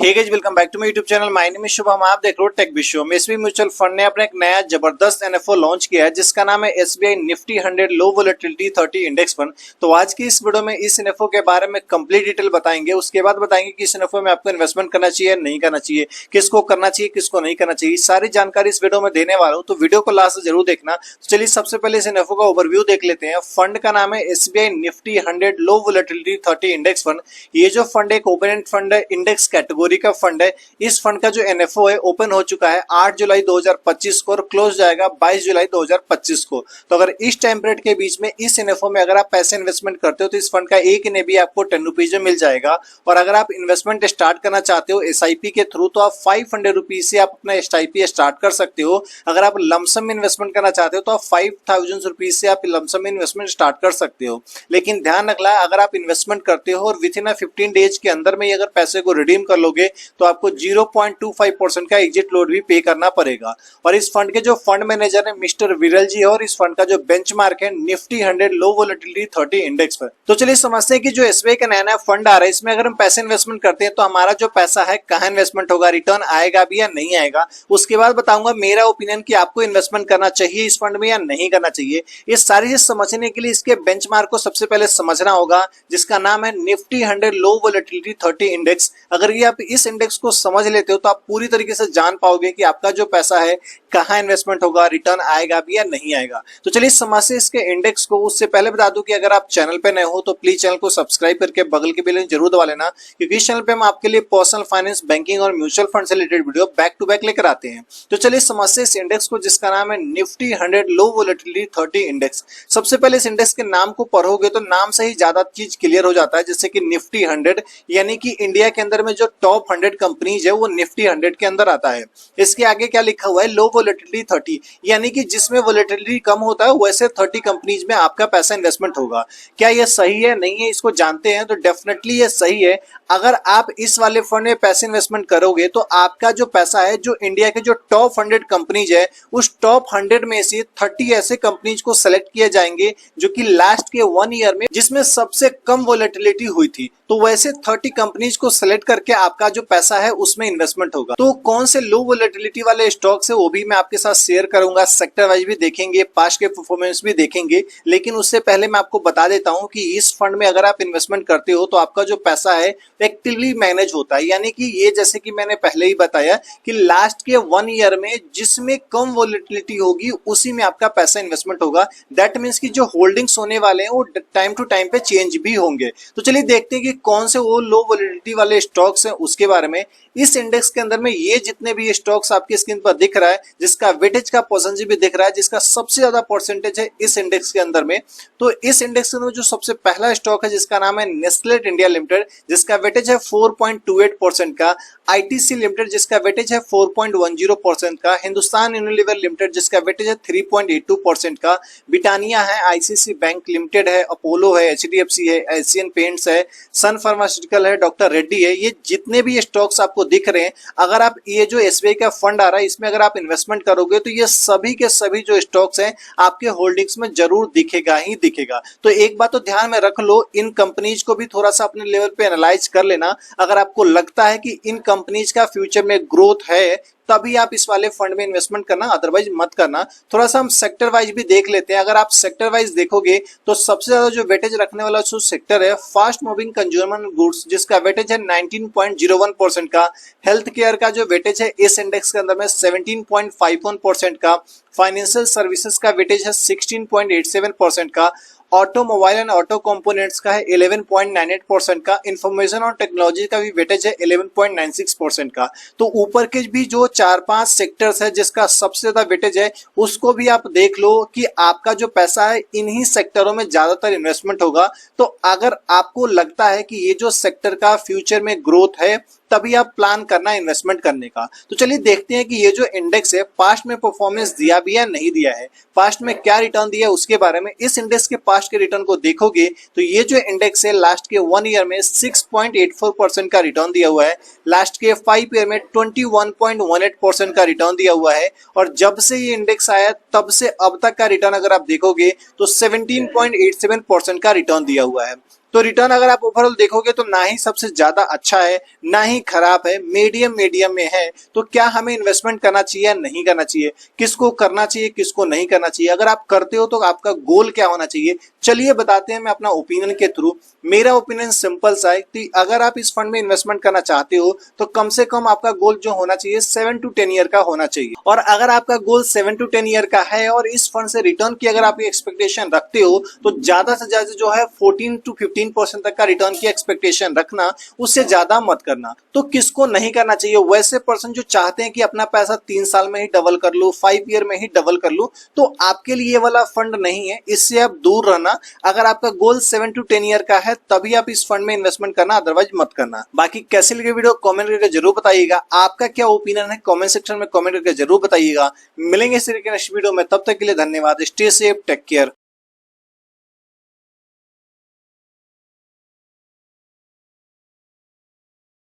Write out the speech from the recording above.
Hey guys, welcome back to my YouTube channel. My name is Shubham. आप देख रहे हो टेक विश्व में। एसबीआई म्यूचुअल फंड ने अपना एक नया जबरदस्त एनएफओ लॉन्च किया है जिसका नाम है एसबीआई निफ्टी 100 लो वोलेटिलिटी 30 इंडेक्स फंड। तो आज की इस वीडियो में इस एनएफओ के बारे में कंप्लीट डिटेल बताएंगे। उसके बाद बताएंगे कि इस एनएफओ में आपको इन्वेस्टमेंट करना चाहिए नहीं करना चाहिए, किसको करना चाहिए किसको नहीं करना चाहिए, सारी जानकारी इस वीडियो में देने वाला हूँ। तो वीडियो को लास्ट जरूर देखना। तो चलिए सबसे पहले इस एनएफओ का ओवरव्यू देख लेते हैं। फंड का नाम है एसबीआई निफ्टी 100 लो वोलेटिलिटी 30 इंडेक्स फंड। ये जो फंड एक ओपन एंड फंड है, इंडेक्स कैटेगरी का फंड है। इस फंड का जो एनएफओ है ओपन हो चुका है 8 जुलाई 2025 को और क्लोज जाएगा 22 जुलाई 2025 को। तो अगर इस टाइम पीरियड के बीच में इस एनएफओ में अगर आप पैसे इन्वेस्टमेंट करते हो तो इस फंड का एक एनएबी आपको 10 रुपीज में मिल जाएगा। और अगर आप इन्वेस्टमेंट स्टार्ट करना चाहते हो एसआईपी के थ्रू तो आप 500 रुपीज से आप अपना एसआईपी स्टार्ट कर सकते हो। अगर आप लमसम इन्वेस्टमेंट करना चाहते हो तो आप 5000 रुपीज से आप लमसम इन्वेस्टमेंट स्टार्ट कर सकते हो। लेकिन ध्यान रखना, अगर आप इन्वेस्टमेंट करते हो और विद इन 15 डेज के अंदर में अगर पैसे को रिडीम कर लोगे तो आपको 0.25% का एग्जिट लोड भी पे करना पड़ेगा। और इस फंड के जो फंड मैनेजर है मिस्टर विरल जी है और इस फंड का जो बेंचमार्क है निफ्टी 100 लो वोलेटिलिटी 30 इंडेक्स पर। तो चलिए समझते हैं कि जो एसबीआई का नया नया फंड आ रहा है इसमें अगर हम पैसे इन्वेस्टमेंट करते हैं तो हमारा जो पैसा है कहाँ इन्वेस्टमेंट होगा, रिटर्न आएगा भी या नहीं आएगा। उसके बाद बताऊंगा मेरा ओपिनियन कि आपको इन्वेस्टमेंट करना चाहिए इस फंड में या नहीं करना चाहिए। ये सारी चीज समझने के लिए इसके बेंचमार्क को सबसे पहले समझना होगा जिसका नाम है निफ्टी 100 लो वोलेटिलिटी 30 इंडेक्स। अगर ये आप इस इंडेक्स को समझ लेते हो तो आप पूरी तरीके से जान पाओगे कि आपका जो पैसा है कहाँ इन्वेस्टमेंट होगा, रिटर्न आएगा भी या नहीं आएगा। तो चलिए समझते हैं इसके इंडेक्स को। उससे पहले बता दूं कि अगर आप चैनल पे नए हो तो प्लीज चैनल को सब्सक्राइब करके बगल के बेल जरूर दबा लेना, क्योंकि इस चैनल पे हम आपके लिए पर्सनल फाइनेंस, बैंकिंग और म्यूचुअल फंड से related video back to back लेकर आते हैं। तो चलिए समझते हैं इस इंडेक्स को जिसका नाम है निफ्टी 100 लो वोलेटिलिटी 30 इंडेक्स। सबसे पहले इस इंडेक्स के नाम को पढ़ोगे तो नाम से ही ज्यादा चीज क्लियर हो जाता है। जैसे कि निफ्टी 100 यानी कि इंडिया के अंदर में जो टॉप 100 कंपनीज है वो निफ्टी 100 के अंदर आता है। इसके आगे क्या लिखा हुआ है, लो वोलेटिलिटी 30 यानी कि जिसमें वोलेटिलिटी कम होता है वैसे 30 कंपनीज में आपका पैसा इन्वेस्टमेंट होगा। क्या यह सही है नहीं है इसको जानते हैं। तो डेफिनेटली ये सही है। अगर आप इस वाले फंड में पैसे इन्वेस्टमेंट करोगे तो आपका जो पैसा है जो इंडिया के जो टॉप 100 कंपनीज है उस टॉप 100 में से 30 ऐसे कंपनीज को सेलेक्ट किए जाएंगे जो कि लास्ट के 1 ईयर में जिसमें सबसे कम वोलेटिलिटी हुई थी। तो वैसे 30 कंपनीज को सेलेक्ट करके आपका जो पैसा है उसमें इन्वेस्टमेंट होगा। तो कौन से लो वोलेटिलिटी वाले स्टॉक्स है वो भी मैं आपके साथ शेयर करूंगा। सेक्टर वाइज भी देखेंगे, पास्ट के परफॉर्मेंस भी देखेंगे। लेकिन उससे पहले मैं आपको बता देता हूं कि इस फंड में अगर आप इन्वेस्टमेंट करते हो तो आपका जो पैसा है एक्टिवली मैनेज होता है। यानी कि ये जैसे कि मैंने पहले ही बताया कि लास्ट के 1 ईयर में जिसमें कम वोलेटिलिटी होगी उसी में आपका पैसा इन्वेस्टमेंट होगा। दैट मीन्स कि जो होल्डिंग्स होने वाले हैं वो टाइम टू टाइम पे चेंज भी होंगे। तो चलिए देखते हैं कि कौन से वो लो वोलेटिलिटी वाले स्टॉक्स हैं उसके बारे में। इस इंडेक्स के अंदर में ये जितने भी स्टॉक्स आपकी स्क्रीन पर दिख रहा है, जिसका वेटेज का परसेंटेज भी दिख रहा है, जिसका सबसे ज्यादा परसेंटेज है इस इंडेक्स के अंदर में, तो इस इंडेक्स के अंदर जो सबसे पहला स्टॉक है जिसका नाम है नेस्ले इंडिया लिमिटेड जिसका वेटेज है 4.28% का, आईटीसी लिमिटेड जिसका वेटेज है 4.10% का, हिंदुस्तान यूनिलीवर लिमिटेड जिसका वेटेज है 3.82% का, ब्रिटानिया है, आईसीसी बैंक लिमिटेड है, अपोलो है, एचडीएफसी है, एशियन पेंट्स है, सन फार्मास्यूटिकल है, डॉक्टर रेड्डी है। ये जितने भी स्टॉक्स आपको दिख रहे हैं, अगर आप ये जो एसबीआई का फंड आ रहा है इसमें अगर आप इन्वेस्टमेंट करोगे तो ये सभी के सभी जो स्टॉक्स हैं आपके होल्डिंग्स में जरूर दिखेगा ही दिखेगा। तो एक बात तो ध्यान में रख लो, इन कंपनीज को भी थोड़ा सा अपने लेवल पे एनालाइज कर लेना। अगर आपको लगता है कि इन कंपनीज का फ्यूचर में ग्रोथ है तभी आप इस वाले फंड में इन्वेस्टमेंट करना, अदरवाइज मत करना। थोड़ा सा हम सेक्टर वाइज भी देख लेते हैं। अगर आप सेक्टर वाइज देखोगे तो सबसे ज्यादा जो वेटेज रखने वाला जो सेक्टर है फास्ट मूविंग कंज्यूमर गुड्स जिसका वेटेज है 19.01% का, हेल्थ केयर का जो वेटेज है इस इंडेक्स के अंदर में 17.51% का, फाइनेंशियल सर्विसेज का वेटेज है 16.87% का, ऑटोमोबाइल एंड ऑटो कंपोनेंट्स का है 11.98% का, इंफॉर्मेशन और टेक्नोलॉजी का भी वेटेज है 11.96% का। तो ऊपर के भी जो 4-5 सेक्टर्स है जिसका सबसे ज्यादा वेटेज है उसको भी आप देख लो कि आपका जो पैसा है इन्हीं सेक्टरों में ज्यादातर इन्वेस्टमेंट होगा। तो अगर आपको लगता है कि ये जो सेक्टर का फ्यूचर में ग्रोथ है तभी आप प्लान करना इन्वेस्टमेंट करने का। तो चलिए देखते हैं कि ये जो इंडेक्स है पास्ट में परफॉर्मेंस दिया भी या नहीं दिया है, पास्ट में क्या रिटर्न दिया उसके बारे में। इस इंडेक्स के पास्ट के रिटर्न को देखोगे तो ये जो इंडेक्स है लास्ट के 1 ईयर में 6.84% का रिटर्न दिया हुआ है, लास्ट के 5 ईयर में 21.18% का रिटर्न दिया हुआ है, और जब से ये इंडेक्स आया तब से अब तक का रिटर्न अगर आप देखोगे तो 17.87% का रिटर्न दिया हुआ है। तो रिटर्न अगर आप ओवरऑल देखोगे तो ना ही सबसे ज्यादा अच्छा है ना ही खराब है, मीडियम मीडियम में है। तो क्या हमें इन्वेस्टमेंट करना चाहिए या नहीं करना चाहिए, किसको करना चाहिए किसको नहीं करना चाहिए, अगर आप करते हो तो आपका गोल क्या होना चाहिए, चलिए बताते हैं मैं अपना ओपिनियन के थ्रू। मेरा ओपिनियन सिंपल सा है कि अगर आप इस फंड में इन्वेस्टमेंट करना चाहते हो तो कम से कम आपका गोल जो होना चाहिए 7 to 10 ईयर का होना चाहिए। और अगर आपका गोल 7 to 10 ईयर का है और इस फंड से रिटर्न की अगर आप एक्सपेक्टेशन रखते हो तो ज्यादा से ज्यादा जो है 14 to 15% तक का रिटर्न की एक्सपेक्टेशन रखना, उससे ज्यादा मत करना। तो किसको नहीं करना चाहिए, वैसे पर्सन जो चाहते हैं कि अपना पैसा 3 साल में ही डबल कर लूं, 5 ईयर में ही डबल कर लूं, तो आपके लिए वाला फंड नहीं है, इससे आप दूर रहना। अगर आपका गोल 7 to 10 ईयर का है तभी आप इस फंड में इन्वेस्टमेंट करना, अदरवाइज मत करना। बाकी कैसे लगे वीडियो कमेंट करके जरूर बताइएगा, आपका क्या ओपिनियन है कमेंट सेक्शन में कमेंट करके जरूर बताइएगा। मिलेंगे इस तरीके के नेक्स्ट वीडियो में, तब तक के लिए धन्यवाद। Stay safe, take care.